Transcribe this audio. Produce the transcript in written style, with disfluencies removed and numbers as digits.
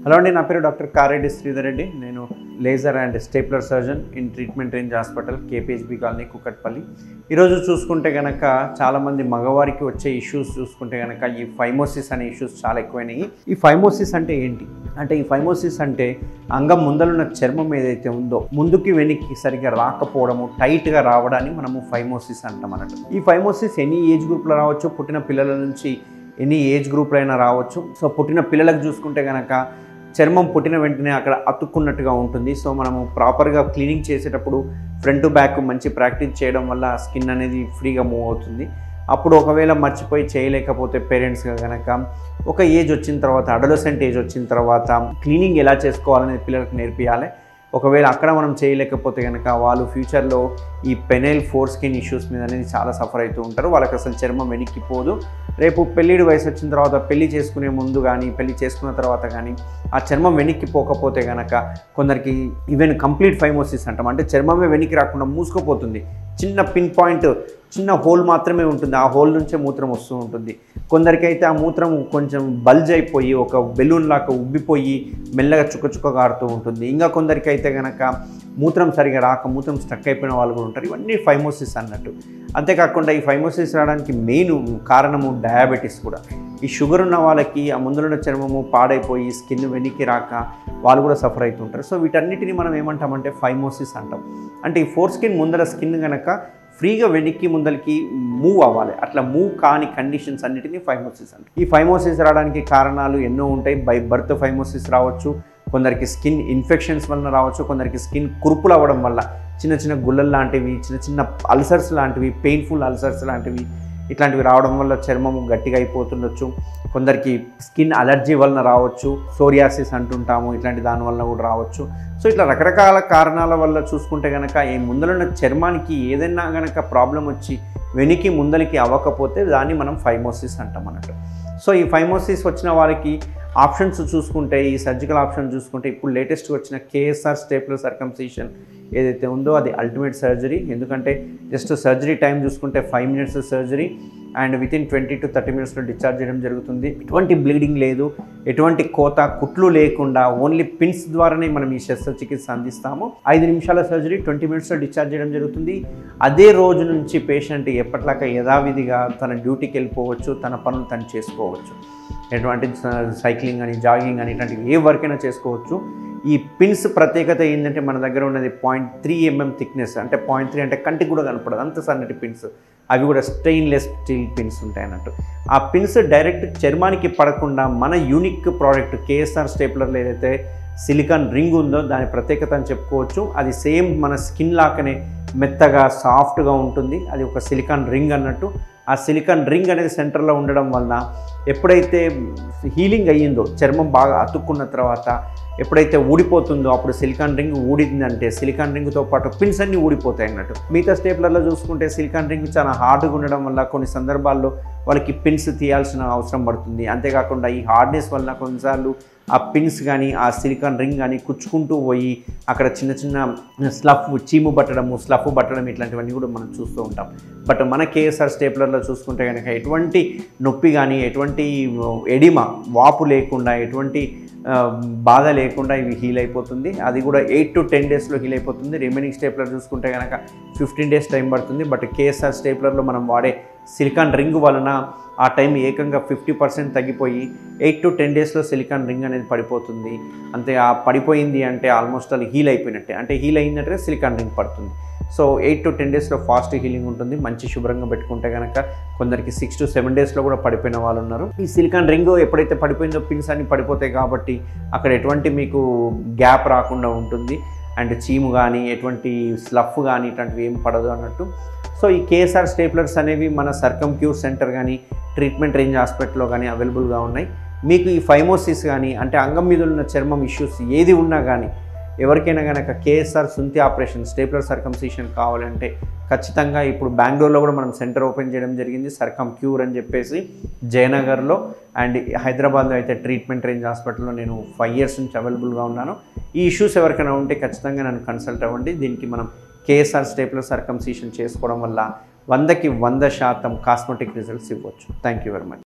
Hello అండి, నా పేరు డాక్టర్ కారెడ్డి శ్రీధర్ రెడ్డి. నేను laser and stapler surgeon in treatment range hospital, KPHB colony, Kukatpally. ఈరోజు చూసుకుంటే కనుక చాలామంది మగవారికి వచ్చే ఇష్యూస్ చూసుకుంటే కనుక ఈ ఫైమోసిస్ అనే ఇష్యూస్ చాలా ఎక్కువైనాయి. ఈ ఫైమోసిస్ అంటే ఏంటి అంటే, ఈ ఫైమోసిస్ అంటే అంగం ముందలున్న చర్మం ఏదైతే ఉందో ముందుకి వెనక్కి సరిగ్గా రాకపోవడము, టైట్గా రావడాన్ని మనము ఫైమోసిస్ అంటాం అన్నట్టు. ఈ ఫైమోసిస్ ఎనీ ఏజ్ గ్రూప్లో రావచ్చు, పుట్టిన పిల్లల నుంచి ఎనీ ఏజ్ గ్రూప్లో అయినా రావచ్చు. సో పుట్టిన పిల్లలకు చూసుకుంటే కనుక చర్మం పుట్టిన వెంటనే అక్కడ అతుక్కున్నట్టుగా ఉంటుంది. సో మనము ప్రాపర్గా క్లీనింగ్ చేసేటప్పుడు ఫ్రంట్ టు బ్యాక్ మంచి ప్రాక్టీస్ చేయడం వల్ల స్కిన్ అనేది ఫ్రీగా మూవ్ అవుతుంది. అప్పుడు ఒకవేళ మర్చిపోయి చేయలేకపోతే పేరెంట్స్గా కనుక ఒక ఏజ్ వచ్చిన తర్వాత, అడోలసెంట్ ఏజ్ వచ్చిన తర్వాత క్లీనింగ్ ఎలా చేసుకోవాలనేది పిల్లలకు నేర్పియాలి. ఒకవేళ అక్కడ మనం చేయలేకపోతే కనుక వాళ్ళు ఫ్యూచర్లో ఈ పెనైల్ ఫోర్ స్కిన్ ఇష్యూస్ మీద అనేది చాలా సఫర్ అవుతూ ఉంటారు. వాళ్ళకి అసలు చర్మం వెనక్కిపోదు. రేపు పెళ్ళిడి వయసు వచ్చిన తర్వాత, పెళ్లి చేసుకునే ముందు కానీ పెళ్లి చేసుకున్న తర్వాత కానీ ఆ చర్మం వెనక్కి పోకపోతే కనుక కొందరికి ఈవెన్ కంప్లీట్ ఫైమోసిస్ అంటాం. అంటే చర్మమే వెనక్కి రాకుండా మూసుకుపోతుంది. చిన్న పిన్ పాయింట్, చిన్న హోల్ మాత్రమే ఉంటుంది. ఆ హోల్ నుంచే మూత్రం వస్తూ ఉంటుంది. కొందరికైతే ఆ మూత్రం కొంచెం బల్జ్ అయిపోయి ఒక బెలూన్ లాగా ఉబ్బిపోయి మెల్లగా చుక్క కారుతూ ఉంటుంది. ఇంకా కొందరికైతే కనుక మూత్రం సరిగా రాక మూత్రం స్టక్ అయిపోయిన వాళ్ళు కూడా ఉంటారు. ఇవన్నీ ఫైమోసిస్ అన్నట్టు. అంతేకాకుండా ఈ ఫైమోసిస్ రావడానికి మెయిన్ కారణము డయాబెటీస్ కూడా. ఈ షుగర్ ఉన్న వాళ్ళకి ఆ ముందులున్న చర్మము పాడైపోయి స్కిన్ వెనక్కి రాక వాళ్ళు కూడా సఫర్ అవుతుంటారు. సో వీటన్నిటిని మనం ఏమంటామంటే ఫైమోసిస్ అంటాం. అంటే ఈ ఫోర్ స్కిన్ ముందర స్కిన్ కనుక ఫ్రీగా వెనక్కి ముందరికి మూవ్ అవ్వాలి. అట్లా మూవ్ కాని కండిషన్స్ అన్నిటినీ ఫైమోసిస్ అంటారు. ఈ ఫైమోసిస్ రావడానికి కారణాలు ఎన్నో ఉంటాయి. బై బర్త్ ఫైమోసిస్ రావచ్చు, కొందరికి స్కిన్ ఇన్ఫెక్షన్స్ వల్ల రావచ్చు, కొందరికి స్కిన్ కురుపులు అవ్వడం వల్ల చిన్న చిన్న గుల్లలు లాంటివి, చిన్న చిన్న అల్సర్స్ లాంటివి, పెయిన్ఫుల్ అల్సర్స్ లాంటివి ఇట్లాంటివి రావడం వల్ల చర్మము గట్టిగా అయిపోతుండొచ్చు. కొందరికి స్కిన్ అలర్జీ వలన రావచ్చు, సోరియాసిస్ అంటుంటాము, ఇట్లాంటి దాని వల్ల కూడా రావచ్చు. సో ఇట్లా రకరకాల కారణాల వల్ల చూసుకుంటే కనుక ఈ ముందలున్న చర్మానికి ఏదైనా కనుక ప్రాబ్లం వచ్చి వెనక్కి ముందలికి అవ్వకపోతే దాన్ని మనం ఫైమోసిస్ అంటాం అన్నట్టు. సో ఈ ఫైమోసిస్ వచ్చిన వారికి ఆప్షన్స్ చూసుకుంటే, ఈ సర్జికల్ ఆప్షన్ చూసుకుంటే ఇప్పుడు లేటెస్ట్గా వచ్చిన కేఎస్ఆర్ స్టేప్లర్ సర్కంసిషన్ ఏదైతే ఉందో అది అల్టిమేట్ సర్జరీ. ఎందుకంటే జస్ట్ సర్జరీ టైం చూసుకుంటే 5 minutes surgery and within 20 to 30 minutesలో డిశ్చార్జ్ చేయడం జరుగుతుంది. ఎటువంటి బ్లీడింగ్ లేదు, ఎటువంటి కోత కుట్లు లేకుండా ఓన్లీ పిన్స్ ద్వారానే మనం ఈ శస్త్రచికిత్స అందిస్తాము. 5 నిమిషాల సర్జరీ 20 minutesలో డిశ్చార్జ్ చేయడం జరుగుతుంది. అదే రోజు నుంచి పేషెంట్ ఎప్పట్లాగా యథావిధిగా తన డ్యూటీకి వెళ్ళిపోవచ్చు, తన పనులు తను చేసుకోవచ్చు. ఎటువంటి సైక్లింగ్ అని, జాగింగ్ అని ఇట్లాంటివి ఏ వర్క్ అయినా చేసుకోవచ్చు. ఈ పిన్స్ ప్రత్యేకత ఏంటంటే మన దగ్గర ఉన్నది 0.3 mm థిక్నెస్. అంటే 0.3 అంటే కంటికి కూడా కనపడదు, అంత సన్నటి పిన్స్. అవి కూడా స్టెయిన్లెస్ స్టీల్ పిన్స్ ఉంటాయి అన్నట్టు. ఆ పిన్స్ డైరెక్ట్ చర్మానికి పడకుండా మన యూనిక్ ప్రోడక్ట్ కేఎస్ఆర్ స్టేప్లర్లో ఏదైతే సిలికాన్ రింగ్ ఉందో దాని ప్రత్యేకత అని చెప్పుకోవచ్చు. అది సేమ్ మన స్కిన్ లాగానే మెత్తగా సాఫ్ట్గా ఉంటుంది. అది ఒక సిలికాన్ రింగ్ అన్నట్టు. ఆ సిలికాన్ రింగ్ అనేది సెంటర్లో ఉండడం వలన ఎప్పుడైతే హీలింగ్ అయ్యిందో, చర్మం బాగా అతుక్కున్న తర్వాత ఎప్పుడైతే ఊడిపోతుందో అప్పుడు సిలికాన్ రింగ్ ఊడిందంటే సిలికాన్ రింగ్తో పాటు పిన్స్ అన్నీ ఊడిపోతాయి అన్నట్టు. మిగతా స్టేప్లర్లో చూసుకుంటే సిలికాన్ రింగ్ చాలా హార్డ్గా ఉండడం వల్ల కొన్ని సందర్భాల్లో వాళ్ళకి పిన్స్ తీయాల్సిన అవసరం పడుతుంది. అంతేకాకుండా ఈ హార్డ్నెస్ వల్ల కొన్నిసార్లు ఆ పిన్స్ కానీ ఆ సిలికాన్ రింగ్ కానీ కుచ్చుకుంటూ పోయి అక్కడ చిన్న చిన్న చీము పట్టడము, స్లఫ్ పట్టడం ఇట్లాంటివన్నీ కూడా మనం చూస్తూ ఉంటాం. బట్ మన కేఎస్ఆర్ స్టేప్లర్లో చూసుకుంటే కనుక ఎటువంటి నొప్పి కానీ, ఎటువంటి ఎడిమా, వాపు లేకుండా, ఎటువంటి బాధ లేకుండా ఇవి హీల్ అయిపోతుంది. అది కూడా 8 to 10 daysలో హీల్ అయిపోతుంది. రిమైనింగ్ స్టేప్లర్ చూసుకుంటే కనుక 15 days టైం పడుతుంది. బట్ కేఎస్ఆర్ స్టేప్లర్లో మనం వాడే సిలికాన్ రింగ్ వలన ఆ టైం ఏకంగా 50% తగ్గిపోయి 8 to 10 daysలో సిలికాన్ రింగ్ అనేది పడిపోతుంది. అంతే, ఆ పడిపోయింది అంటే ఆల్మోస్ట్ అది హీల్ అయిపోయినట్టే. అంటే హీల్ అయిందంటే సిలికాన్ రింగ్ పడుతుంది. సో 8 to 10 daysలో ఫాస్ట్ హీలింగ్ ఉంటుంది. మంచి శుభ్రంగా పెట్టుకుంటే కనుక కొందరికి 6 to 7 daysలో కూడా పడిపోయిన వాళ్ళు ఉన్నారు. ఈ సిలికాన్ రింగ్ ఎప్పుడైతే పడిపోయిందో పిన్స్ అన్ని పడిపోతాయి కాబట్టి అక్కడ ఎటువంటి మీకు గ్యాప్ రాకుండా ఉంటుంది. అండ్ చీము కానీ, ఎటువంటి స్లఫ్ కానీ ఇట్లాంటివి ఏం పడదు అన్నట్టు. సో ఈ కేఎస్ఆర్ స్టేప్లర్స్ అనేవి మన సర్కంక్యూర్ సెంటర్ కానీ, ట్రీట్మెంట్ రేంజ్ హాస్పిటల్లో కానీ అవైలబుల్గా ఉన్నాయి. మీకు ఈ ఫైమోసిస్ కానీ, అంటే అంగం మీద ఉన్న చర్మం ఇష్యూస్ ఏది ఉన్నా కానీ, ఎవరికైనా కనుక కేఎస్ఆర్ సుంతి ఆపరేషన్ స్టేప్లర్ సర్కంసిషన్ కావాలంటే ఖచ్చితంగా ఇప్పుడు బెంగళూరులో కూడా మనం సెంటర్ ఓపెన్ చేయడం జరిగింది, సర్కంక్యూర్ అని చెప్పేసి జయనగర్లో. అండ్ హైదరాబాద్లో అయితే ట్రీట్మెంట్ రేంజ్ హాస్పిటల్లో నేను 5 years నుంచి అవైలబుల్గా ఉన్నాను. ఈ ఇష్యూస్ ఎవరికైనా ఉంటే ఖచ్చితంగా నన్ను కన్సల్ట్ అవ్వండి. దీనికి మనం కేఎస్ఆర్ స్టేప్లర్ సర్కంసిషన్ చేసుకోవడం వల్ల 100కి 100% కాస్మెటిక్ రిజల్ట్స్ ఇవ్వచ్చు. Thank you very much.